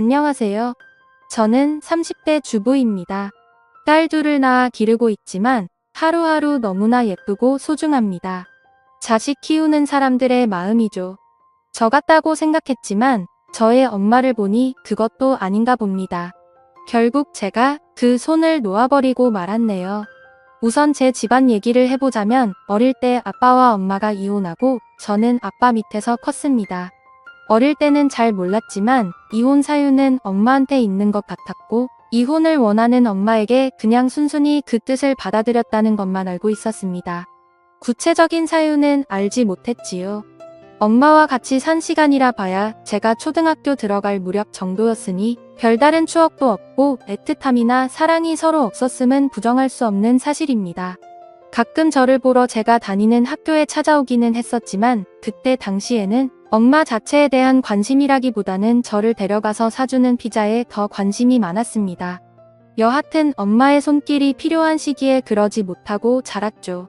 안녕하세요. 저는 30대 주부입니다. 딸 둘을 낳아 기르고 있지만 하루하루 너무나 예쁘고 소중합니다. 자식 키우는 사람들의 마음이죠. 저 같다고 생각했지만 저의 엄마를 보니 그것도 아닌가 봅니다. 결국 제가 그 손을 놓아버리고 말았네요. 우선 제 집안 얘기를 해보자면 어릴 때 아빠와 엄마가 이혼하고 저는 아빠 밑에서 컸습니다. 어릴 때는 잘 몰랐지만 이혼 사유는 엄마한테 있는 것 같았고 이혼을 원하는 엄마에게 그냥 순순히 그 뜻을 받아들였다는 것만 알고 있었습니다. 구체적인 사유는 알지 못했지요. 엄마와 같이 산 시간이라 봐야 제가 초등학교 들어갈 무렵 정도였으니 별다른 추억도 없고 애틋함이나 사랑이 서로 없었음은 부정할 수 없는 사실입니다. 가끔 저를 보러 제가 다니는 학교에 찾아오기는 했었지만 그때 당시에는 엄마 자체에 대한 관심이라기보다는 저를 데려가서 사주는 피자에 더 관심이 많았습니다. 여하튼 엄마의 손길이 필요한 시기에 그러지 못하고 자랐죠.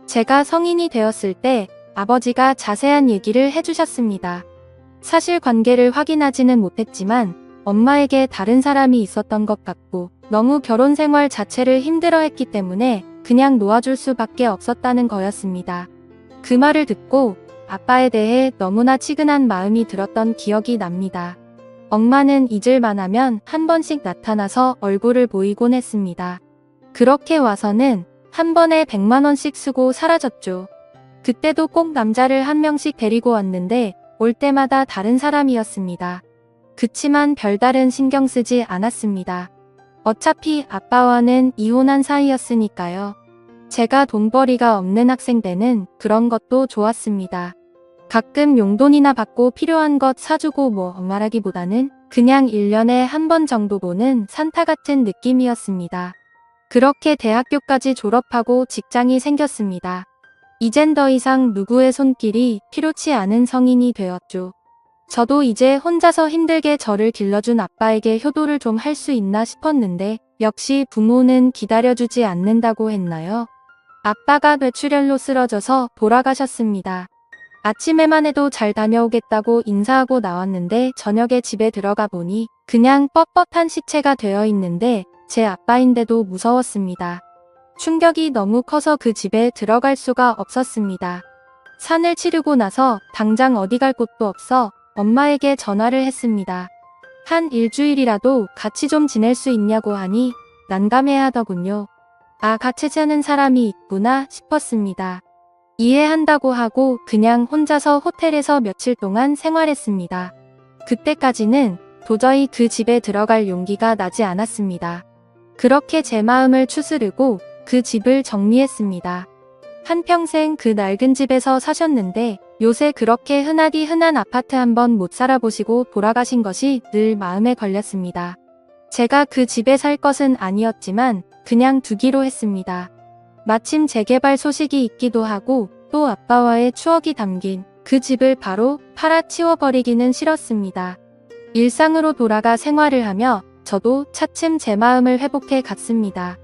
제가 성인이 되었을 때 아버지가 자세한 얘기를 해주셨습니다. 사실관계를 확인하지는 못했지만 엄마에게 다른 사람이 있었던 것 같고 너무 결혼 생활 자체를 힘들어했기 때문에 그냥 놓아줄 수밖에 없었다는 거였습니다. 그 말을 듣고 아빠에 대해 너무나 치근한 마음이 들었던 기억이 납니다. 엄마는 잊을만 하면 한 번씩 나타나서 얼굴을 보이곤 했습니다. 그렇게 와서는 한 번에 100만 원씩 쓰고 사라졌죠. 그때도 꼭 남자를 한 명씩 데리고 왔는데 올 때마다 다른 사람이었습니다. 그치만 별다른 신경 쓰지 않았습니다. 어차피 아빠와는 이혼한 사이였으니까요. 제가 돈벌이가 없는 학생 때는 그런 것도 좋았습니다. 가끔 용돈이나 받고 필요한 것 사주고 뭐 말하기보다는 그냥 1년에 한 번 정도 보는 산타 같은 느낌이었습니다. 그렇게 대학교까지 졸업하고 직장이 생겼습니다. 이젠 더 이상 누구의 손길이 필요치 않은 성인이 되었죠. 저도 이제 혼자서 힘들게 저를 길러준 아빠에게 효도를 좀 할 수 있나 싶었는데 역시 부모는 기다려주지 않는다고 했나요? 아빠가 뇌출혈로 쓰러져서 돌아가셨습니다. 아침에만 해도 잘 다녀오겠다고 인사하고 나왔는데 저녁에 집에 들어가 보니 그냥 뻣뻣한 시체가 되어 있는데 제 아빠인데도 무서웠습니다. 충격이 너무 커서 그 집에 들어갈 수가 없었습니다. 산을 치르고 나서 당장 어디 갈 곳도 없어 엄마에게 전화를 했습니다. 한 일주일이라도 같이 좀 지낼 수 있냐고 하니 난감해하더군요. 아, 같이 사는 사람이 있구나 싶었습니다. 이해한다고 하고 그냥 혼자서 호텔에서 며칠 동안 생활했습니다. 그때까지는 도저히 그 집에 들어갈 용기가 나지 않았습니다. 그렇게 제 마음을 추스르고 그 집을 정리했습니다. 한평생 그 낡은 집에서 사셨는데 요새 그렇게 흔하디 흔한 아파트 한번 못 살아보시고 돌아가신 것이 늘 마음에 걸렸습니다. 제가 그 집에 살 것은 아니었지만 그냥 두기로 했습니다. 마침 재개발 소식이 있기도 하고 또 아빠와의 추억이 담긴 그 집을 바로 팔아치워버리기는 싫었습니다. 일상으로 돌아가 생활을 하며 저도 차츰 제 마음을 회복해 갔습니다.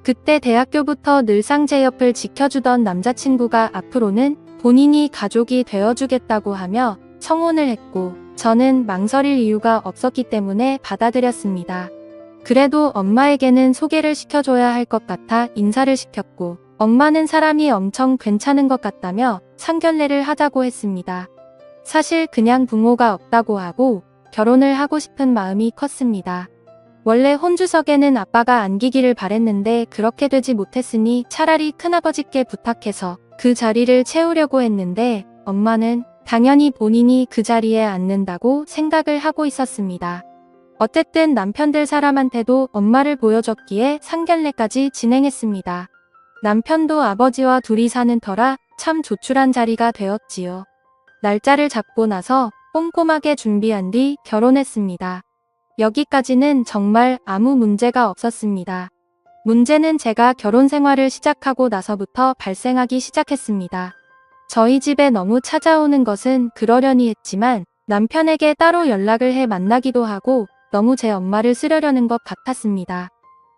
그때 대학교부터 늘상 제 옆을 지켜주던 남자친구가 앞으로는 본인이 가족이 되어주겠다고 하며 청혼을 했고 저는 망설일 이유가 없었기 때문에 받아들였습니다. 그래도 엄마에게는 소개를 시켜줘야 할 것 같아 인사를 시켰고 엄마는 사람이 엄청 괜찮은 것 같다며 상견례를 하자고 했습니다. 사실 그냥 부모가 없다고 하고 결혼을 하고 싶은 마음이 컸습니다. 원래 혼주석에는 아빠가 안기기를 바랬는데 그렇게 되지 못했으니 차라리 큰아버지께 부탁해서 그 자리를 채우려고 했는데 엄마는 당연히 본인이 그 자리에 앉는다고 생각을 하고 있었습니다. 어쨌든 남편들 사람한테도 엄마를 보여줬기에 상견례까지 진행했습니다. 남편도 아버지와 둘이 사는 터라 참 조촐한 자리가 되었지요. 날짜를 잡고 나서 꼼꼼하게 준비한 뒤 결혼했습니다. 여기까지는 정말 아무 문제가 없었습니다. 문제는 제가 결혼 생활을 시작하고 나서부터 발생하기 시작했습니다. 저희 집에 너무 찾아오는 것은 그러려니 했지만 남편에게 따로 연락을 해 만나기도 하고 너무 제 엄마를 쓰려는 것 같았습니다.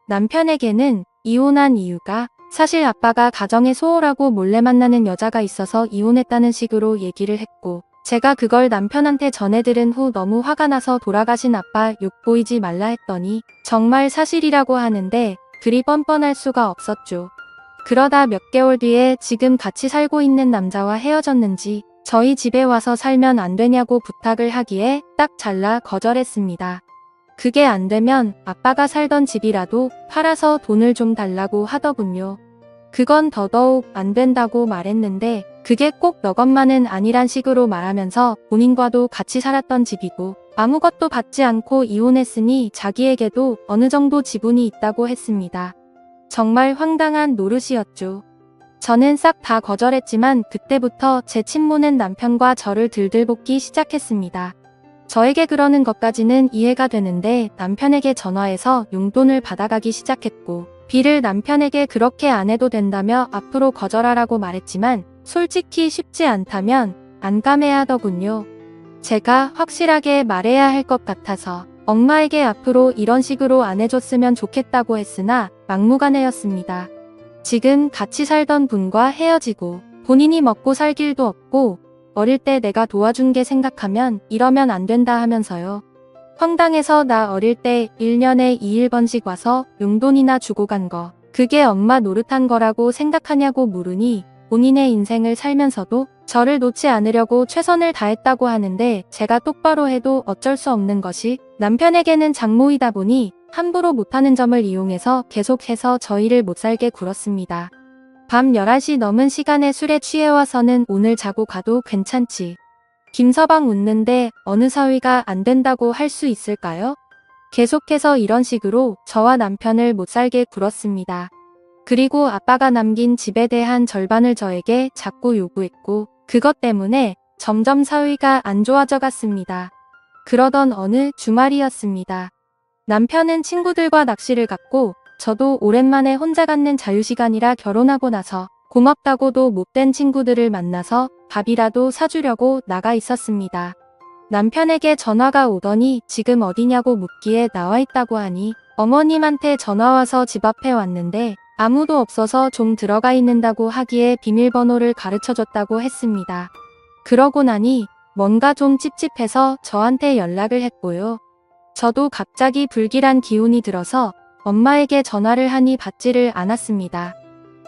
남편에게는 이혼한 이유가 사실 아빠가 가정에 소홀하고 몰래 만나는 여자가 있어서 이혼했다는 식으로 얘기를 했고 제가 그걸 남편한테 전해들은 후 너무 화가 나서 돌아가신 아빠 욕보이지 말라 했더니 정말 사실이라고 하는데 그리 뻔뻔할 수가 없었죠. 그러다 몇 개월 뒤에 지금 같이 살고 있는 남자와 헤어졌는지 저희 집에 와서 살면 안 되냐고 부탁을 하기에 딱 잘라 거절했습니다. 그게 안 되면 아빠가 살던 집이라도 팔아서 돈을 좀 달라고 하더군요. 그건 더더욱 안 된다고 말했는데 그게 꼭 너 것만은 아니란 식으로 말하면서 본인과도 같이 살았던 집이고 아무것도 받지 않고 이혼했으니 자기에게도 어느 정도 지분이 있다고 했습니다. 정말 황당한 노릇이었죠. 저는 싹 다 거절했지만 그때부터 제 친모는 남편과 저를 들들볶기 시작했습니다. 저에게 그러는 것까지는 이해가 되는데 남편에게 전화해서 용돈을 받아가기 시작했고 비를 남편에게 그렇게 안 해도 된다며 앞으로 거절하라고 말했지만 솔직히 쉽지 않다면 안감해야 하더군요. 제가 확실하게 말해야 할 것 같아서 엄마에게 앞으로 이런 식으로 안 해줬으면 좋겠다고 했으나 막무가내였습니다. 지금 같이 살던 분과 헤어지고 본인이 먹고 살 길도 없고 어릴 때 내가 도와준 게 생각하면 이러면 안 된다 하면서요. 황당해서 나 어릴 때 1년에 2~1번씩 와서 용돈이나 주고 간 거 그게 엄마 노릇한 거라고 생각하냐고 물으니 본인의 인생을 살면서도 저를 놓지 않으려고 최선을 다했다고 하는데 제가 똑바로 해도 어쩔 수 없는 것이 남편에게는 장모이다 보니 함부로 못하는 점을 이용해서 계속해서 저희를 못살게 굴었습니다. 밤 11시 넘은 시간에 술에 취해와서는 오늘 자고 가도 괜찮지. 김서방 웃는데 어느 사위가 안 된다고 할 수 있을까요? 계속해서 이런 식으로 저와 남편을 못살게 굴었습니다. 그리고 아빠가 남긴 집에 대한 절반을 저에게 자꾸 요구했고 그것 때문에 점점 사위가 안 좋아져 갔습니다. 그러던 어느 주말이었습니다. 남편은 친구들과 낚시를 갔고 저도 오랜만에 혼자 갖는 자유시간이라 결혼하고 나서 고맙다고도 못된 친구들을 만나서 밥이라도 사주려고 나가 있었습니다. 남편에게 전화가 오더니 지금 어디냐고 묻기에 나와 있다고 하니 어머님한테 전화와서 집 앞에 왔는데 아무도 없어서 좀 들어가 있는다고 하기에 비밀번호를 가르쳐줬다고 했습니다. 그러고 나니 뭔가 좀 찝찝해서 저한테 연락을 했고요. 저도 갑자기 불길한 기운이 들어서 엄마에게 전화를 하니 받지를 않았습니다.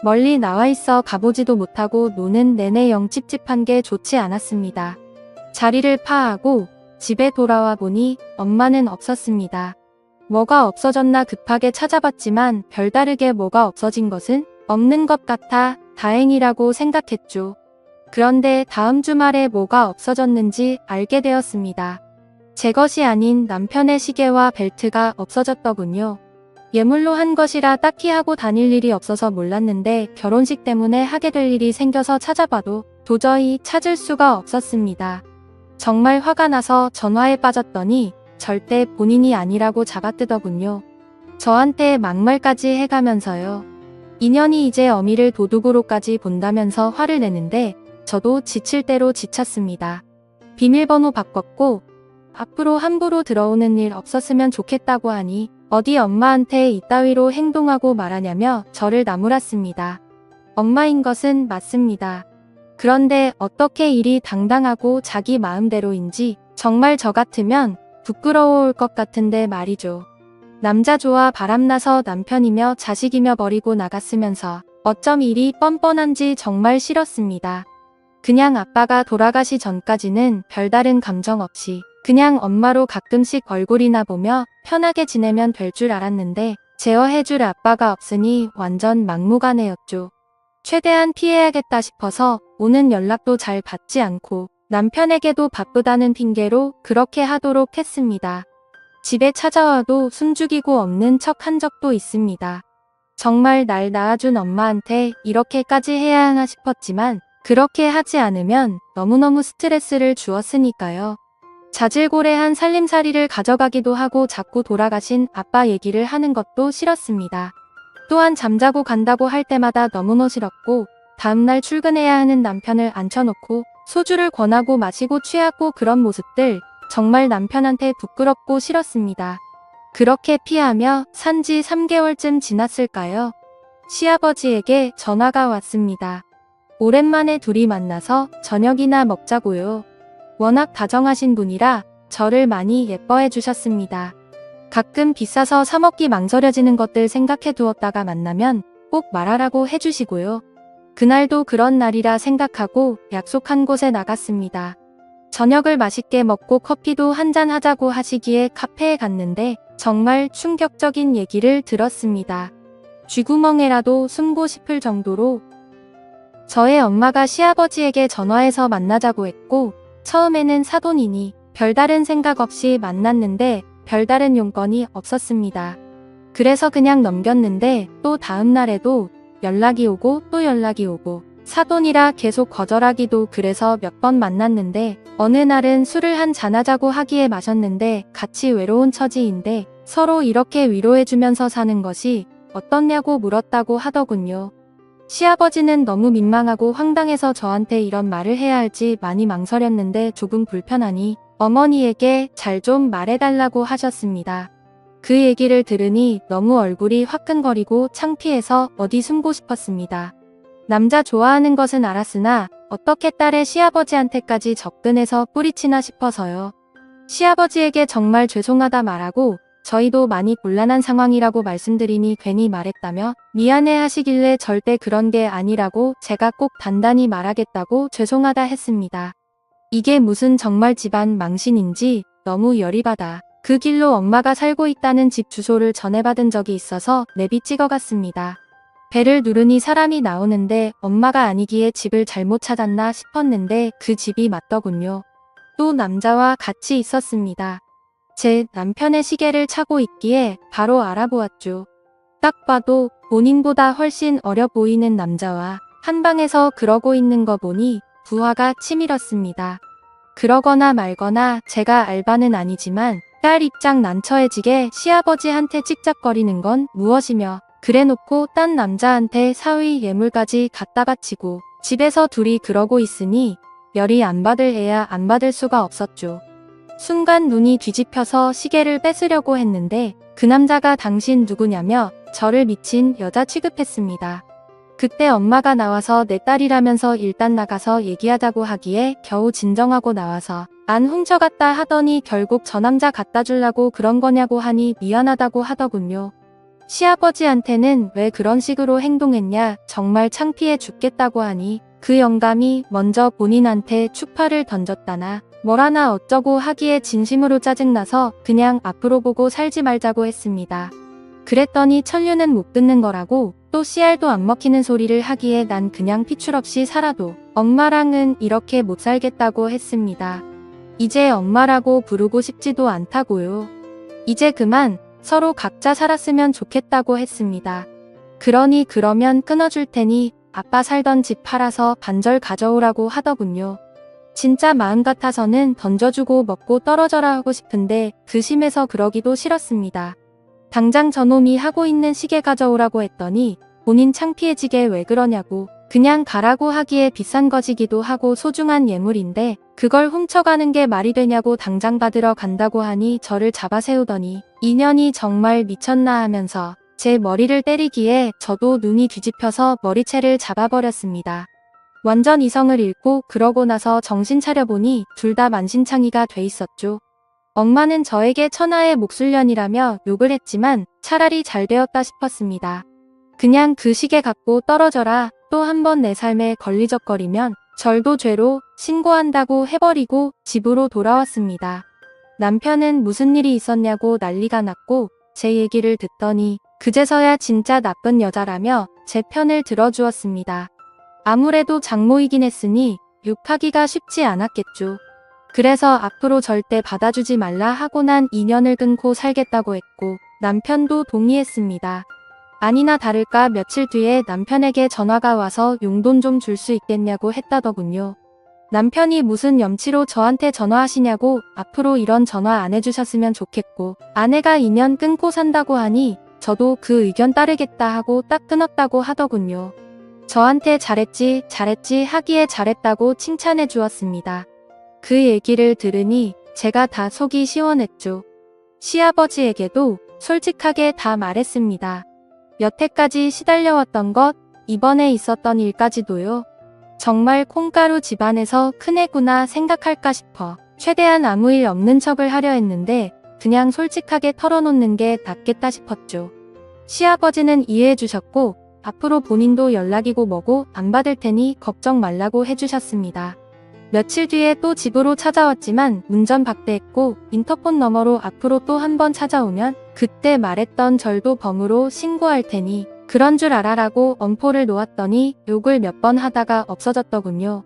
멀리 나와 있어 가보지도 못하고 노는 내내 영 찝찝한 게 좋지 않았습니다. 자리를 파하고 집에 돌아와 보니 엄마는 없었습니다. 뭐가 없어졌나 급하게 찾아봤지만 별다르게 뭐가 없어진 것은 없는 것 같아 다행이라고 생각했죠. 그런데 다음 주말에 뭐가 없어졌는지 알게 되었습니다. 제 것이 아닌 남편의 시계와 벨트가 없어졌더군요. 예물로 한 것이라 딱히 하고 다닐 일이 없어서 몰랐는데 결혼식 때문에 하게 될 일이 생겨서 찾아봐도 도저히 찾을 수가 없었습니다. 정말 화가 나서 전화에 빠졌더니 절대 본인이 아니라고 잡아뜨더군요. 저한테 막말까지 해가면서요. 인연이 이제 어미를 도둑으로까지 본다면서 화를 내는데 저도 지칠 대로 지쳤습니다. 비밀번호 바꿨고 앞으로 함부로 들어오는 일 없었으면 좋겠다고 하니 어디 엄마한테 이따위로 행동하고 말하냐며 저를 나무랐습니다. 엄마인 것은 맞습니다. 그런데 어떻게 일이 당당하고 자기 마음대로인지 정말 저 같으면 부끄러울 것 같은데 말이죠. 남자 좋아 바람나서 남편이며 자식이며 버리고 나갔으면서 어쩜 일이 뻔뻔한지 정말 싫었습니다. 그냥 아빠가 돌아가시 전까지는 별다른 감정 없이 그냥 엄마로 가끔씩 얼굴이나 보며 편하게 지내면 될 줄 알았는데 제어해줄 아빠가 없으니 완전 막무가내였죠. 최대한 피해야겠다 싶어서 오는 연락도 잘 받지 않고 남편에게도 바쁘다는 핑계로 그렇게 하도록 했습니다. 집에 찾아와도 숨죽이고 없는 척 한 적도 있습니다. 정말 날 낳아준 엄마한테 이렇게까지 해야 하나 싶었지만 그렇게 하지 않으면 너무너무 스트레스를 주었으니까요. 자질고레한 살림살이를 가져가기도 하고 자꾸 돌아가신 아빠 얘기를 하는 것도 싫었습니다. 또한 잠자고 간다고 할 때마다 너무너무 싫었고 다음날 출근해야 하는 남편을 앉혀놓고 소주를 권하고 마시고 취하고 그런 모습들 정말 남편한테 부끄럽고 싫었습니다. 그렇게 피하며 산지 3개월쯤 지났을까요? 시아버지에게 전화가 왔습니다. 오랜만에 둘이 만나서 저녁이나 먹자고요. 워낙 다정하신 분이라 저를 많이 예뻐해 주셨습니다. 가끔 비싸서 사 먹기 망설여지는 것들 생각해 두었다가 만나면 꼭 말하라고 해주시고요. 그날도 그런 날이라 생각하고 약속한 곳에 나갔습니다. 저녁을 맛있게 먹고 커피도 한잔 하자고 하시기에 카페에 갔는데 정말 충격적인 얘기를 들었습니다. 쥐구멍에라도 숨고 싶을 정도로 저의 엄마가 시아버지에게 전화해서 만나자고 했고 처음에는 사돈이니 별다른 생각 없이 만났는데 별다른 용건이 없었습니다. 그래서 그냥 넘겼는데 또 다음 날에도 연락이 오고 또 연락이 오고 사돈이라 계속 거절하기도 그래서 몇 번 만났는데 어느 날은 술을 한 잔하자고 하기에 마셨는데 같이 외로운 처지인데 서로 이렇게 위로해주면서 사는 것이 어떻냐고 물었다고 하더군요. 시아버지는 너무 민망하고 황당해서 저한테 이런 말을 해야 할지 많이 망설였는데 조금 불편하니 어머니에게 잘 좀 말해달라고 하셨습니다. 그 얘기를 들으니 너무 얼굴이 화끈거리고 창피해서 어디 숨고 싶었습니다. 남자 좋아하는 것은 알았으나 어떻게 딸의 시아버지한테까지 접근해서 뿌리치나 싶어서요. 시아버지에게 정말 죄송하다 말하고 저희도 많이 곤란한 상황이라고 말씀드리니 괜히 말했다며 미안해 하시길래 절대 그런 게 아니라고 제가 꼭 단단히 말하겠다고 죄송하다 했습니다. 이게 무슨 정말 집안 망신인지 너무 열이 받아 그 길로 엄마가 살고 있다는 집 주소를 전해받은 적이 있어서 내비 찍어갔습니다. 배를 누르니 사람이 나오는데 엄마가 아니기에 집을 잘못 찾았나 싶었는데 그 집이 맞더군요. 또 남자와 같이 있었습니다. 제 남편의 시계를 차고 있기에 바로 알아보았죠. 딱 봐도 본인보다 훨씬 어려 보이는 남자와 한 방에서 그러고 있는 거 보니 부하가 치밀었습니다. 그러거나 말거나 제가 알바는 아니지만 딸 입장 난처해지게 시아버지한테 찍작거리는 건 무엇이며 그래놓고 딴 남자한테 사위 예물까지 갖다 바치고 집에서 둘이 그러고 있으니 열이 안 받을 애야 안 받을 수가 없었죠. 순간 눈이 뒤집혀서 시계를 뺏으려고 했는데 그 남자가 당신 누구냐며 저를 미친 여자 취급했습니다. 그때 엄마가 나와서 내 딸이라면서 일단 나가서 얘기하자고 하기에 겨우 진정하고 나와서 안 훔쳐갔다 하더니 결국 저 남자 갖다 주려고 그런 거냐고 하니 미안하다고 하더군요. 시아버지한테는 왜 그런 식으로 행동했냐 정말 창피해 죽겠다고 하니 그 영감이 먼저 본인한테 추파를 던졌다나 뭘 하나 어쩌고 하기에 진심으로 짜증나서 그냥 앞으로 보고 살지 말자고 했습니다. 그랬더니 천류는 못 듣는 거라고 또 씨알도 안 먹히는 소리를 하기에 난 그냥 피출 없이 살아도 엄마랑은 이렇게 못 살겠다고 했습니다. 이제 엄마라고 부르고 싶지도 않다고요. 이제 그만 서로 각자 살았으면 좋겠다고 했습니다. 그러니 그러면 끊어줄 테니 아빠 살던 집 팔아서 반절 가져오라고 하더군요. 진짜 마음 같아서는 던져주고 먹고 떨어져라 하고 싶은데 그 심해서 그러기도 싫었습니다. 당장 저놈이 하고 있는 시계 가져오라고 했더니 본인 창피해지게 왜 그러냐고 그냥 가라고 하기에 비싼 것이기도 하고 소중한 예물인데 그걸 훔쳐가는 게 말이 되냐고 당장 받으러 간다고 하니 저를 잡아 세우더니 인연이 정말 미쳤나 하면서 제 머리를 때리기에 저도 눈이 뒤집혀서 머리채를 잡아버렸습니다. 완전 이성을 잃고 그러고 나서 정신 차려보니 둘 다 만신창이가 돼 있었죠. 엄마는 저에게 천하의 목술년이라며 욕을 했지만 차라리 잘 되었다 싶었습니다. 그냥 그 시계 갖고 떨어져라 또 한 번 내 삶에 걸리적거리면 절도 죄로 신고한다고 해버리고 집으로 돌아왔습니다. 남편은 무슨 일이 있었냐고 난리가 났고 제 얘기를 듣더니 그제서야 진짜 나쁜 여자라며 제 편을 들어주었습니다. 아무래도 장모이긴 했으니 욕하기가 쉽지 않았겠죠. 그래서 앞으로 절대 받아주지 말라 하고 난 인연을 끊고 살겠다고 했고 남편도 동의했습니다. 아니나 다를까 며칠 뒤에 남편에게 전화가 와서 용돈 좀 줄 수 있겠냐고 했다더군요. 남편이 무슨 염치로 저한테 전화하시냐고 앞으로 이런 전화 안 해주셨으면 좋겠고 아내가 인연 끊고 산다고 하니 저도 그 의견 따르겠다 하고 딱 끊었다고 하더군요. 저한테 잘했지 하기에 잘했다고 칭찬해 주었습니다. 그 얘기를 들으니 제가 다 속이 시원했죠. 시아버지에게도 솔직하게 다 말했습니다. 여태까지 시달려왔던 것, 이번에 있었던 일까지도요. 정말 콩가루 집안에서 큰애구나 생각할까 싶어 최대한 아무 일 없는 척을 하려 했는데 그냥 솔직하게 털어놓는 게 낫겠다 싶었죠. 시아버지는 이해해 주셨고 앞으로 본인도 연락이고 뭐고 안 받을 테니 걱정 말라고 해주셨습니다. 며칠 뒤에 또 집으로 찾아왔지만 운전박대했고 인터폰 너머로 앞으로 또 한 번 찾아오면 그때 말했던 절도 범으로 신고할 테니 그런 줄 알아라고 엄포를 놓았더니 욕을 몇 번 하다가 없어졌더군요.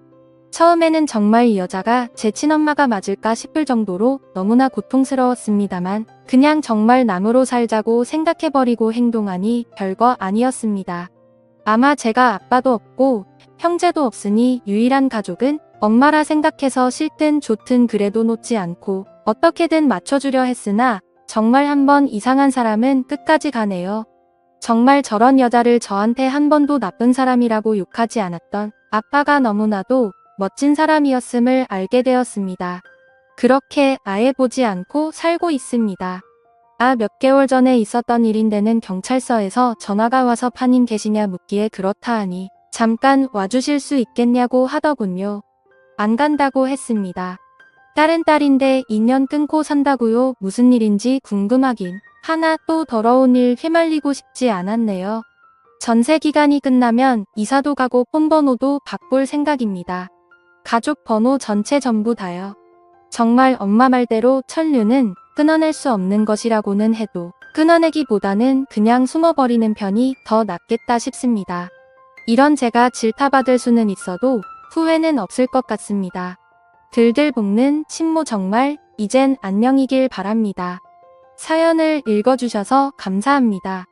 처음에는 정말 이 여자가 제 친엄마가 맞을까 싶을 정도로 너무나 고통스러웠습니다만 그냥 정말 남으로 살자고 생각해버리고 행동하니 별거 아니었습니다. 아마 제가 아빠도 없고 형제도 없으니 유일한 가족은 엄마라 생각해서 싫든 좋든 그래도 놓지 않고 어떻게든 맞춰주려 했으나 정말 한 번 이상한 사람은 끝까지 가네요. 정말 저런 여자를 저한테 한 번도 나쁜 사람이라고 욕하지 않았던 아빠가 너무나도 멋진 사람이었음을 알게 되었습니다. 그렇게 아예 보지 않고 살고 있습니다. 몇 개월 전에 있었던 일인데는 경찰서에서 전화가 와서 파님 계시냐 묻기에 그렇다 하니 잠깐 와주실 수 있겠냐고 하더군요. 안 간다고 했습니다. 딸은 딸인데 인연 끊고 산다고요. 무슨 일인지 궁금하긴 하나 또 더러운 일 휘말리고 싶지 않았네요. 전세 기간이 끝나면 이사도 가고 폰번호도 바꿀 생각입니다. 가족 번호 전체 전부 다요. 정말 엄마 말대로 천류는 끊어낼 수 없는 것이라고는 해도 끊어내기보다는 그냥 숨어버리는 편이 더 낫겠다 싶습니다. 이런 제가 질타받을 수는 있어도 후회는 없을 것 같습니다. 들들 볶는 친모 정말 이젠 안녕이길 바랍니다. 사연을 읽어주셔서 감사합니다.